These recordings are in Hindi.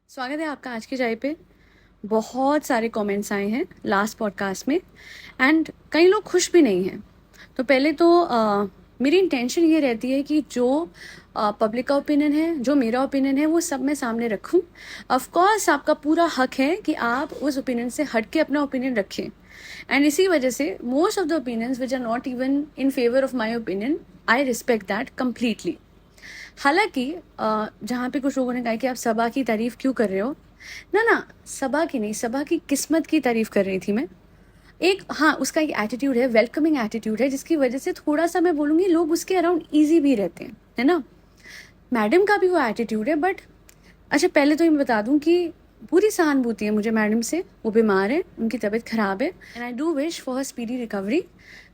स्वागत है आपका आज की चाय पे। बहुत सारे कमेंट्स आए हैं लास्ट पॉडकास्ट में एंड कई लोग खुश भी नहीं हैं। तो पहले तो मेरी इंटेंशन ये रहती है कि जो पब्लिक का ओपिनियन है, जो मेरा ओपिनियन है, वो सब मैं सामने रखूं। ऑफ कोर्स आपका पूरा हक है कि आप उस ओपिनियन से हट के अपना ओपिनियन रखें एंड इसी वजह से most of the opinions which are not even in favour of my opinion, I respect that completely. हालांकि जहाँ पे कुछ लोगों ने कहा कि आप सबा की तारीफ क्यों कर रहे हो, ना ना, सबा की नहीं, सबा की किस्मत की तारीफ कर रही थी मैं। एक हाँ, उसका एक एटीट्यूड है, वेलकमिंग एटीट्यूड है, जिसकी वजह से थोड़ा सा मैं बोलूँगी लोग उसके अराउंड ईजी भी रहते हैं, है ना। मैडम का भी वो एटीट्यूड है, बट अच्छा पहले तो ये मैं बता दूं कि पूरी सहानुभूति है मुझे मैडम से। वो बीमार है, उनकी तबीयत खराब है and I do wish for her speedy recovery.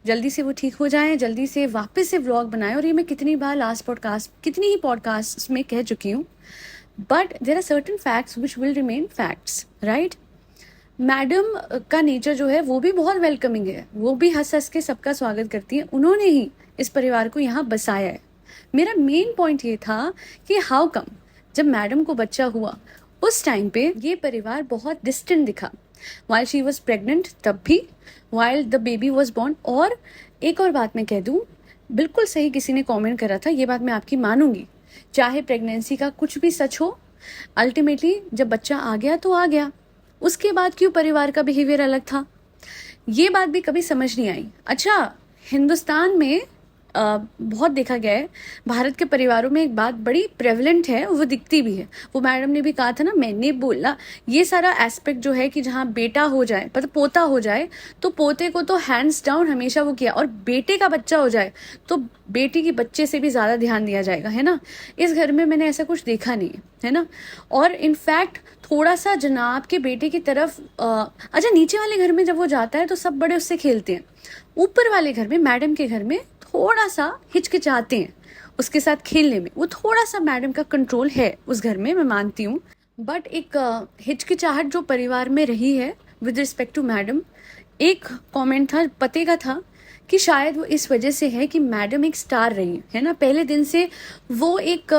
जल्दी से वो ठीक हो जाए, जल्दी से वापस से व्लॉग बनाए। और ये मैं कितनी बार लास्ट पॉडकास्ट, कितनी ही पॉडकास्ट में कह चुकी हूँ, but there are certain facts which will remain facts, right. Madam का नेचर जो है वो भी बहुत वेलकमिंग है, वो भी हंस हंस के सबका स्वागत करती है। उन्होंने ही इस परिवार को यहाँ बसाया है। मेरा मेन पॉइंट ये था कि हाउ कम जब मैडम को बच्चा हुआ उस टाइम पे ये परिवार बहुत डिस्टेंट दिखा। वाइल शी वॉज प्रेग्नेंट तब भी, while the baby was born. और एक और बात मैं कह दूं, बिल्कुल सही किसी ने कमेंट करा था, ये बात मैं आपकी मानूंगी, चाहे प्रेगनेंसी का कुछ भी सच हो, अल्टीमेटली जब बच्चा आ गया तो आ गया, उसके बाद क्यों परिवार का बिहेवियर अलग था, ये बात भी कभी समझ नहीं आई। अच्छा, हिंदुस्तान में बहुत देखा गया है, भारत के परिवारों में एक बात बड़ी प्रेवलेंट है, वो दिखती भी है। वो मैडम ने भी कहा था ना, मैंने बोला, ये सारा एस्पेक्ट जो है कि जहाँ बेटा हो जाए, मतलब पोता हो जाए, तो पोते को तो हैंड्स डाउन हमेशा वो किया, और बेटे का बच्चा हो जाए तो बेटी की बच्चे से भी ज़्यादा ध्यान दिया जाएगा, है ना। इस घर में मैंने ऐसा कुछ देखा नहीं है ना। और इनफैक्ट थोड़ा सा जनाब के बेटे की तरफ अच्छा, नीचे वाले घर में जब वो जाता है तो सब बड़े उससे खेलते हैं, ऊपर वाले घर में, मैडम के घर में थोड़ा सा हिचकिचाते हैं उसके साथ खेलने में। वो थोड़ा सा मैडम का कंट्रोल है उस घर में, मैं मानती हूँ, बट एक हिचकिचाहट जो परिवार में रही है विद रिस्पेक्ट टू मैडम। एक कमेंट था पते का था कि शायद वो इस वजह से है कि मैडम एक स्टार रही है ना, पहले दिन से वो एक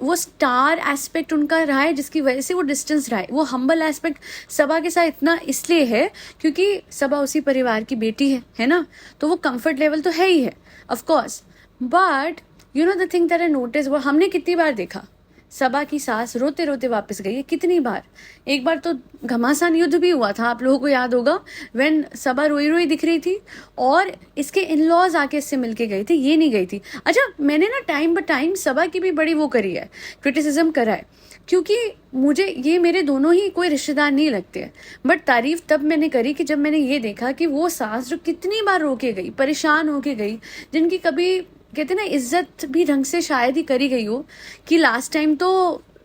वो स्टार एस्पेक्ट उनका रहा है, जिसकी वजह से वो डिस्टेंस रहा है। वो हम्बल एस्पेक्ट सबा के साथ इतना इसलिए है क्योंकि सबा उसी परिवार की बेटी है ना। तो वो कंफर्ट लेवल तो है ही है, of course. But you know the thing that I notice, वो हमने कितनी बार देखा, सबा की सास रोते रोते वापस गई है, कितनी बार। एक बार तो घमासान युद्ध भी हुआ था, आप लोगों को याद होगा, व्हेन सबा रोई रोई दिख रही थी और इसके इन लॉज आके इससे मिलके गई थी, ये नहीं गई थी। अच्छा, मैंने ना टाइम ब टाइम सबा की भी बड़ी वो करी है, क्रिटिसिज्म करा है, क्योंकि मुझे ये मेरे दोनों ही कोई रिश्तेदार नहीं लगते हैं। बट तारीफ तब मैंने करी कि जब मैंने ये देखा कि वो सास जो कितनी बार रोके गई, परेशान होके गई, जिनकी कभी कहते ना इज्जत भी ढंग से शायद ही करी गई हो, कि लास्ट टाइम तो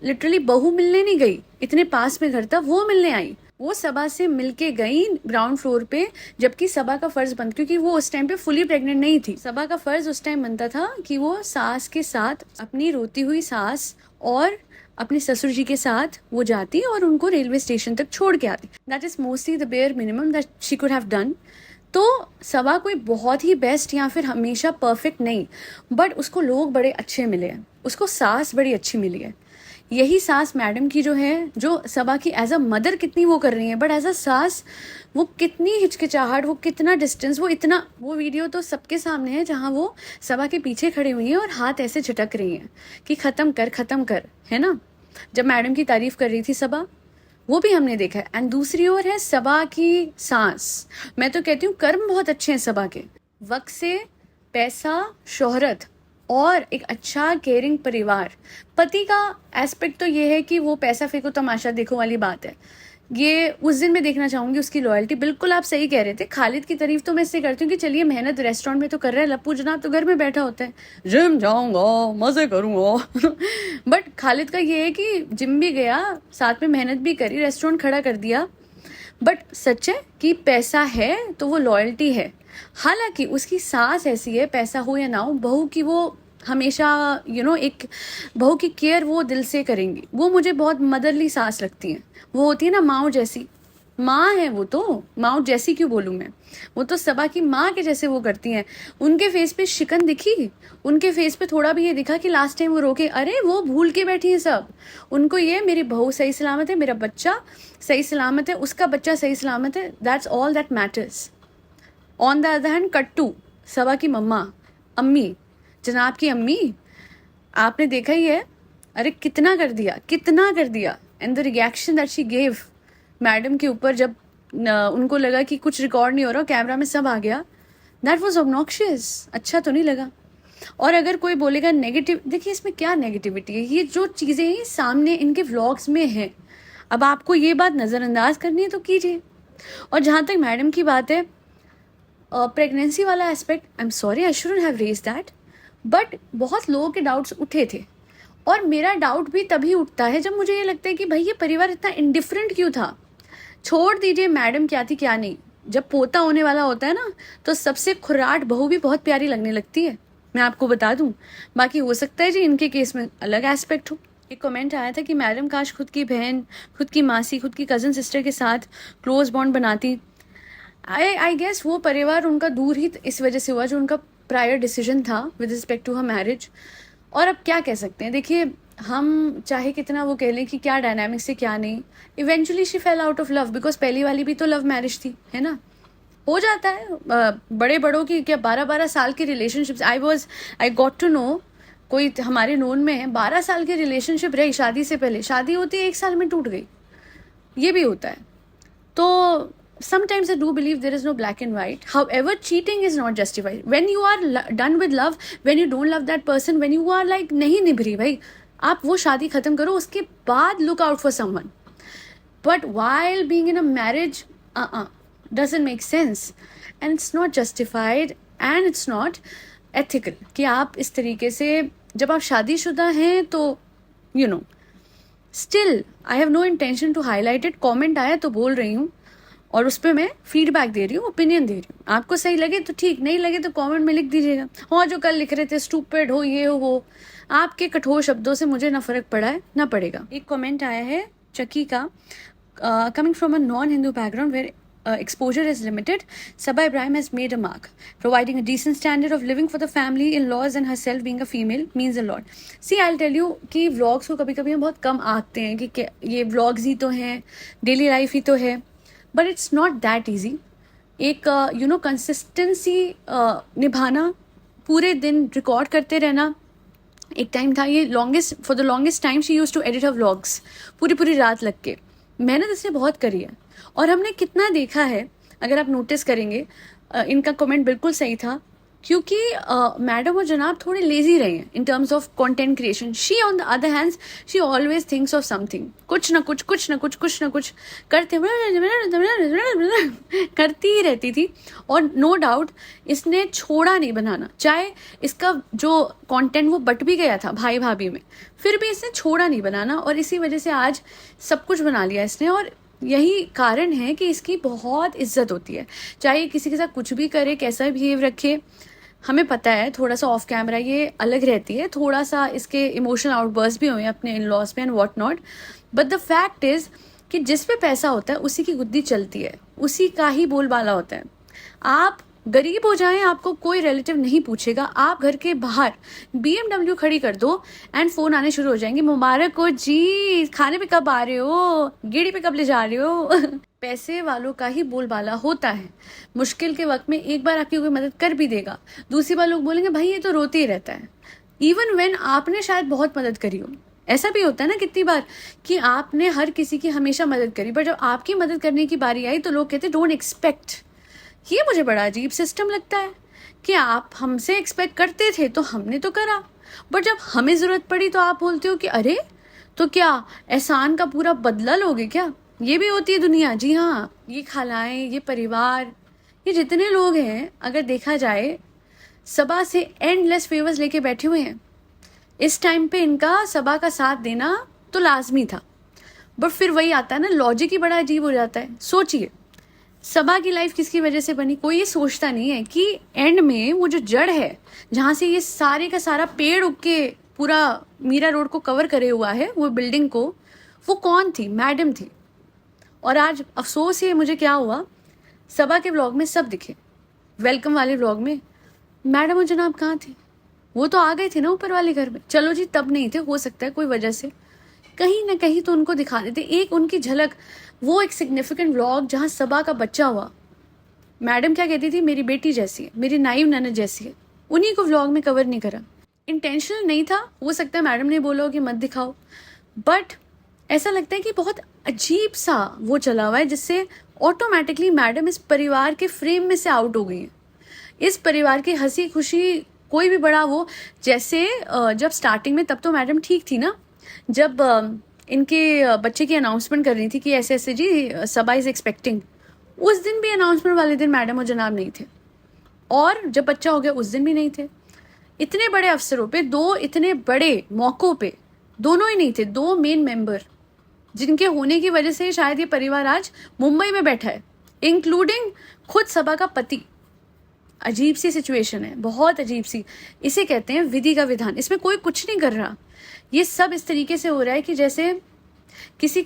लिटरली बहू मिलने नहीं गई, इतने पास में घर था, वो मिलने आई, वो सबा से मिलके गई ग्राउंड फ्लोर पे। जबकि सबा का फर्ज बनता, क्योंकि वो उस टाइम पे फुली प्रेग्नेंट नहीं थी, सबा का फर्ज उस टाइम बनता था कि वो सास के साथ, अपनी रोती हुई सास और अपने ससुर जी के साथ वो जाती और उनको रेलवे स्टेशन तक छोड़ के आती। That is mostly the bare minimum that she could have done. तो सबा कोई बहुत ही बेस्ट या फिर हमेशा परफेक्ट नहीं, बट उसको लोग बड़े अच्छे मिले हैं, उसको सास बड़ी अच्छी मिली है। यही सास मैडम की जो है, जो सबा की एज अ मदर कितनी वो कर रही है, बट एज अ सास वो कितनी हिचकिचाहट, वो कितना डिस्टेंस, वो इतना, वो वीडियो तो सबके सामने है जहाँ वो सबा के पीछे खड़ी हुई है और हाथ ऐसे झटक रही हैं कि खत्म कर, है ना। जब मैडम की तारीफ कर रही थी सबा, वो भी हमने देखा है। एंड दूसरी ओर है सबा की सांस। मैं तो कहती हूँ कर्म बहुत अच्छे हैं सबा के, वक्त से पैसा, शोहरत और एक अच्छा केयरिंग परिवार। पति का एस्पेक्ट तो ये है कि वो पैसा फेंको तमाशा देखो वाली बात है, ये उस दिन मैं देखना चाहूंगी उसकी लॉयल्टी। बिल्कुल आप सही कह रहे थे, खालिद की तारीफ तो मैं इससे करती हूँ कि चलिए मेहनत रेस्टोरेंट में तो कर रहा है, लप्पू जनाब तो घर में बैठा होता है, जिम जाऊंगा, मजे करूंगा बट खालिद का ये है कि जिम भी गया, साथ में मेहनत भी करी, रेस्टोरेंट खड़ा कर दिया। बट सच है कि पैसा है तो वो लॉयल्टी है। हालांकि उसकी सास ऐसी है, पैसा हो या ना हो, बहू की वो हमेशा एक बहू की केयर वो दिल से करेंगी। वो मुझे बहुत मदरली सास लगती है, वो होती है ना माँ जैसी, माँ है वो, तो माँ जैसी क्यों बोलूँ मैं, वो तो सबा की माँ के जैसे वो करती हैं। उनके फेस पे शिकन दिखी, उनके फेस पे थोड़ा भी ये दिखा कि लास्ट टाइम वो रोके? अरे वो भूल के बैठी है सब। उनको ये मेरी बहू सही सलामत है, मेरा बच्चा सही सलामत है, उसका बच्चा सही सलामत है, that's all that matters. On the other hand कट्टू, सबा की मम्मा, अम्मी, जनाब की अम्मी, आपने देखा ही है, अरे कितना कर दिया, कितना कर दिया। And the reaction that she gave madam के ऊपर जब उनको लगा कि कुछ रिकॉर्ड नहीं हो रहा, कैमरा में सब आ गया, दैट वॉज ऑब्नॉक्शियस। अच्छा तो नहीं लगा। और अगर कोई बोलेगा नेगेटिव, देखिए इसमें क्या नेगेटिविटी है, ये जो चीज़ें सामने इनके व्लॉग्स में हैं, अब आपको ये बात नज़रअंदाज करनी है तो कीजिए। और जहाँ तक मैडम की बात है, प्रेगनेंसी वाला aspect, I am sorry, I shouldn't have raise that, but बहुत लोगों के डाउट्स उठे थे। और मेरा डाउट भी तभी उठता है जब मुझे ये लगता है कि भाई ये परिवार इतना इंडिफरेंट क्यों था। छोड़ दीजिए मैडम क्या थी क्या नहीं, जब पोता होने वाला होता है ना, तो सबसे खुराट बहू भी बहुत प्यारी लगने लगती है, मैं आपको बता दूं। बाकी हो सकता है जी इनके केस में अलग एस्पेक्ट हो। एक कमेंट आया था कि मैडम काश खुद की बहन, खुद की मासी, खुद की कज़न सिस्टर के साथ क्लोज बॉन्ड बनाती। आई गेस वो परिवार उनका दूर ही इस वजह से हुआ जो उनका प्रायर डिसीजन था with respect to her marriage. और अब क्या कह सकते हैं, देखिए हम चाहे कितना वो कह लें कि क्या डायनामिक्स है क्या नहीं, eventually she fail out of love, because पहली वाली भी तो लव मैरिज थी, है ना। हो जाता है बड़े बड़ों की, क्या 12-12 साल की relationships, I got to know, कोई हमारे नोन में है 12 साल की रिलेशनशिप रही शादी से पहले, शादी होती है 1 साल में टूट गई, ये भी होता है। तो sometimes I do believe there is no black and white. However, cheating is not justified. When you are done with love, when you don't love that person, when you are like नहीं निभरी भाई, आप वो शादी खत्म करो, उसके बाद look out for someone. But while being in a marriage, doesn't make sense, and it's not justified, and it's not ethical कि आप इस तरीके से, जब आप शादीशुदा हैं तो you know, still I have no intention to highlight it. Comment आया तो बोल रही हूँ, और उस पर मैं फीडबैक दे रही हूँ, ओपिनियन दे रही हूँ। आपको सही लगे तो ठीक, नहीं लगे तो कमेंट में लिख दीजिएगा। हाँ, जो कल लिख रहे थे स्टूपिड हो, ये हो वो, आपके कठोर शब्दों से मुझे ना फर्क पड़ा है ना पड़ेगा। एक कमेंट आया है चकी का, coming from a non Hindu background where exposure is limited, Sabaa Ibrahim has made a mark. Providing a decent standard of living for the family, in-laws and herself being a female means a lot. See, I'll tell you कि vlogs को कभी कभी बहुत कम आते हैं कि ये vlogs ही तो हैं, डेली लाइफ ही तो है, but it's not that easy. एक कंसिस्टेंसी निभाना, पूरे दिन रिकॉर्ड करते रहना। एक टाइम था ये for the longest time she use to edit her vlogs, पूरी पूरी रात लग के। मेहनत इसने बहुत करी है, और हमने कितना देखा है, अगर आप नोटिस करेंगे, इनका कमेंट बिल्कुल सही था, क्योंकि मैडम और जनाब थोड़े लेजी रहे हैं in terms of content creation. She on the other hands, she always thinks of something, कुछ ना कुछ करते करती ही रहती थी। और नो डाउट इसने छोड़ा नहीं बनाना, चाहे इसका जो कंटेंट वो बट भी गया था भाई भाभी में, फिर भी इसने छोड़ा नहीं बनाना, और इसी वजह से आज सब कुछ बना लिया इसने। और यही कारण है कि इसकी बहुत इज्जत होती है, चाहे किसी के साथ कुछ भी करे, कैसा बिहेव रखे। हमें पता है थोड़ा सा ऑफ कैमरा ये अलग रहती है, थोड़ा सा इसके इमोशनल आउटबर्स्ट भी हुए अपने इन लॉज पे and what not, but the fact is कि जिस पे पैसा होता है उसी की गुद्दी चलती है, उसी का ही बोलबाला होता है। आप गरीब हो जाएं, आपको कोई रिलेटिव नहीं पूछेगा, आप घर के बाहर BMW खड़ी कर दो एंड फोन आने शुरू हो जाएंगे, मुबारक हो जी, खाने पे कब आ रहे हो, गेड़ी पे कब ले जा रहे हो। पैसे वालों का ही बोलबाला होता है। मुश्किल के वक्त में एक बार आपकी कोई मदद कर भी देगा, दूसरी बार लोग बोलेंगे भाई ये तो रोते ही रहता है, इवन व्हेन आपने शायद बहुत मदद करी हो। ऐसा भी होता है ना कितनी बार कि आपने हर किसी की हमेशा मदद करी, बट जब आपकी मदद करने की बारी आई तो लोग कहते डोंट एक्सपेक्ट। ये मुझे बड़ा अजीब सिस्टम लगता है कि आप हमसे एक्सपेक्ट करते थे तो हमने तो करा, बट जब हमें ज़रूरत पड़ी तो आप बोलते हो कि अरे तो क्या एहसान का पूरा बदला लोगे क्या। ये भी होती है दुनिया। जी हाँ, ये खालाएं, ये परिवार, ये जितने लोग हैं, अगर देखा जाए सबा से एंडलेस फेवर्स लेके बैठे हुए हैं। इस टाइम पे इनका सबा का साथ देना तो लाजमी था, बट फिर वही आता है ना, लॉजिक ही बड़ा अजीब हो जाता है। सोचिए सबा की लाइफ किसकी वजह से बनी, कोई ये सोचता नहीं है कि एंड में वो जो जड़ है जहाँ से ये सारे का सारा पेड़ उग के पूरा मीरा रोड को कवर करे हुआ है, वो बिल्डिंग को, वो कौन थी, मैडम थी। और आज अफसोस ये मुझे क्या हुआ, सबा के व्लॉग में सब दिखे, वेलकम वाले व्लॉग में मैडम और जनाब कहाँ थे? वो तो आ गए थे ना ऊपर वाले घर में। चलो जी, तब नहीं थे, हो सकता है कोई वजह से, कहीं ना कहीं तो उनको दिखा देते एक उनकी झलक। वो एक सिग्निफिकेंट व्लॉग जहाँ सबा का बच्चा हुआ, मैडम क्या कहती थी, मेरी बेटी जैसी है, मेरी नाइव ननद जैसी है, उन्हीं को व्लॉग में कवर नहीं करा। इंटेंशनल नहीं था, हो सकता है मैडम ने बोला हो कि मत दिखाओ, बट ऐसा लगता है कि बहुत अजीब सा वो चला हुआ है, जिससे ऑटोमेटिकली मैडम इस परिवार के फ्रेम में से आउट हो गई है। इस परिवार की हंसी खुशी कोई भी बड़ा वो, जैसे जब स्टार्टिंग में तब तो मैडम ठीक थी ना, जब इनके बच्चे की अनाउंसमेंट कर रही थी कि ऐसे ऐसे जी सबा इज एक्सपेक्टिंग, उस दिन भी अनाउंसमेंट वाले दिन मैडम और जनाब नहीं थे, और जब बच्चा हो गया उस दिन भी नहीं थे। इतने बड़े अवसरों पे, दो इतने बड़े मौकों पे दोनों ही नहीं थे, दो मेन मेंबर जिनके होने की वजह से शायद ये परिवार आज मुंबई में बैठा है, इंक्लूडिंग खुद सबा का पति। अजीब सी सिचुएशन है, बहुत अजीब सी। इसे कहते हैं विधि का विधान। इसमें कोई कुछ नहीं कर रहा, ये सब इस तरीके से हो रहा है कि जैसे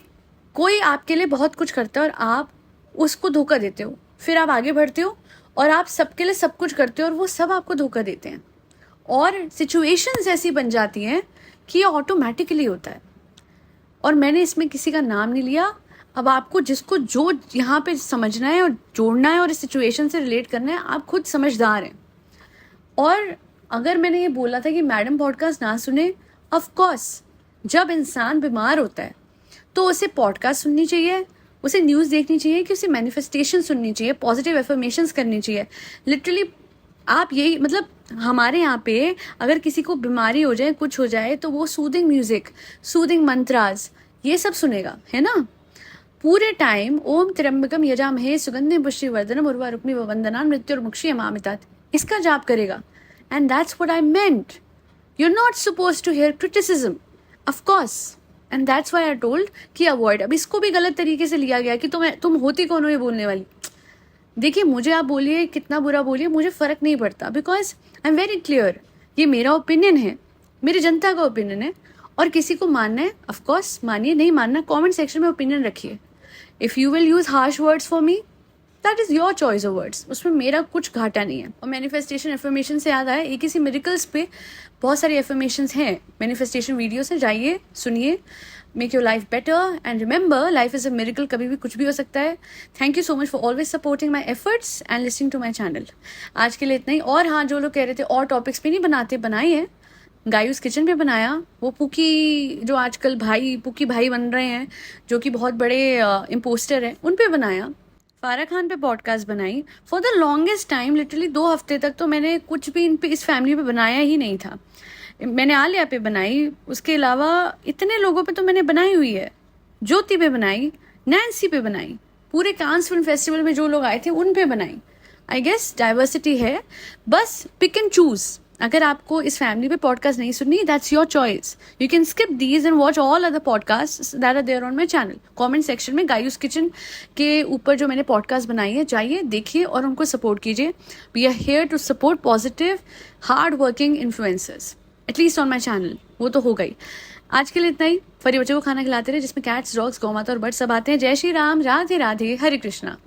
कोई आपके लिए बहुत कुछ करता है और आप उसको धोखा देते हो, फिर आप आगे बढ़ते हो और आप सबके लिए सब कुछ करते हो और वो सब आपको धोखा देते हैं, और सिचुएशंस ऐसी बन जाती हैं कि ये ऑटोमेटिकली होता है। और मैंने इसमें किसी का नाम नहीं लिया। अब आपको जिसको जो यहाँ पे समझना है और जोड़ना है और इस सिचुएशन से रिलेट करना है, आप खुद समझदार हैं। और अगर मैंने ये बोला था कि मैडम पॉडकास्ट ना सुने, ऑफ कोर्स जब इंसान बीमार होता है तो उसे पॉडकास्ट सुननी चाहिए, उसे न्यूज़ देखनी चाहिए, कि उसे मैनिफेस्टेशन सुननी चाहिए, पॉजिटिव एफर्मेशंस करनी चाहिए। लिटरली आप यही, मतलब हमारे यहाँ पे अगर किसी को बीमारी हो जाए, कुछ हो जाए, तो वो सूदिंग म्यूजिक, सूदिंग मंत्रास, ये सब सुनेगा, है ना। पूरे टाइम ओम त्र्यंबकम यजामहे सुगंधिम पुष्टिवर्धनम उर्वारुक्मि वंदनान मृत्युर्मुक्षी अमामितात्, इसका जाप करेगा। And that's what I meant. You are not supposed to hear criticism, of course, and that's why I told कि अवॉइड। अब इसको भी गलत तरीके से लिया गया कि तुम होती कौन हो ये बोलने वाली। देखिए, मुझे आप बोलिए कितना बुरा बोलिए, मुझे फर्क नहीं पड़ता, because I am very clear, ये मेरा ओपिनियन है, मेरी जनता का ओपिनियन है, और किसी को मानना है ऑफ कोर्स मानिए, नहीं मानना कमेंट सेक्शन में ओपिनियन रखिए। If you will use harsh words for me, that is your choice of words, उसमें मेरा कुछ घाटा नहीं है। और मैनिफेस्टेशन एफर्मेशन से याद आया, एक किसी मिरेकल्स पे बहुत सारी एफर्मेशंस हैं, मैनिफेस्टेशन वीडियोस हैं, जाइए सुनिए, make your life better and remember life is a miracle, कभी भी कुछ भी हो सकता है। Thank you so much for always supporting my efforts and listening to my channel. आज के लिए इतना ही। और हाँ, जो लोग कह रहे थे और टॉपिक्स पे नहीं बनाते, बनाई है, गायूस किचन पे बनाया, वो पुकी जो आजकल पुकी भाई बन रहे हैं, जो कि बहुत बड़े इम्पोस्टर हैं, उन पे बनाया। फारा खान पे पॉडकास्ट बनाई। For the longest time, literally 2 हफ्ते तक तो मैंने कुछ भी इस फैमिली पे बनाया ही नहीं था। मैंने आलिया पे बनाई, उसके अलावा इतने लोगों पे तो मैंने बनाई हुई है, ज्योति पे बनाई, नैन्सी पे बनाई, पूरे कांस फिल्म फेस्टिवल में जो लोग आए थे उन पे बनाई। आई गेस डाइवर्सिटी है, बस पिक एंड चूज। अगर आपको इस फैमिली पे पॉडकास्ट नहीं सुननी, that's your choice, you can skip these and watch all other podcast that are there on my channel. Comment section में गायूस किचन के ऊपर जो मैंने पॉडकास्ट बनाई है, जाइए देखिए और उनको सपोर्ट कीजिए। We are here to support positive hard working influencers, at least on my channel. वो तो हो गई। आज के लिए इतना ही। फरी बच्चों को खाना खिलाते रहे, जिसमें कैट्स, डॉग्स, गौ माता और बर्ड सब आते हैं। जय श्री राम, राधे राधे, हरे कृष्णा।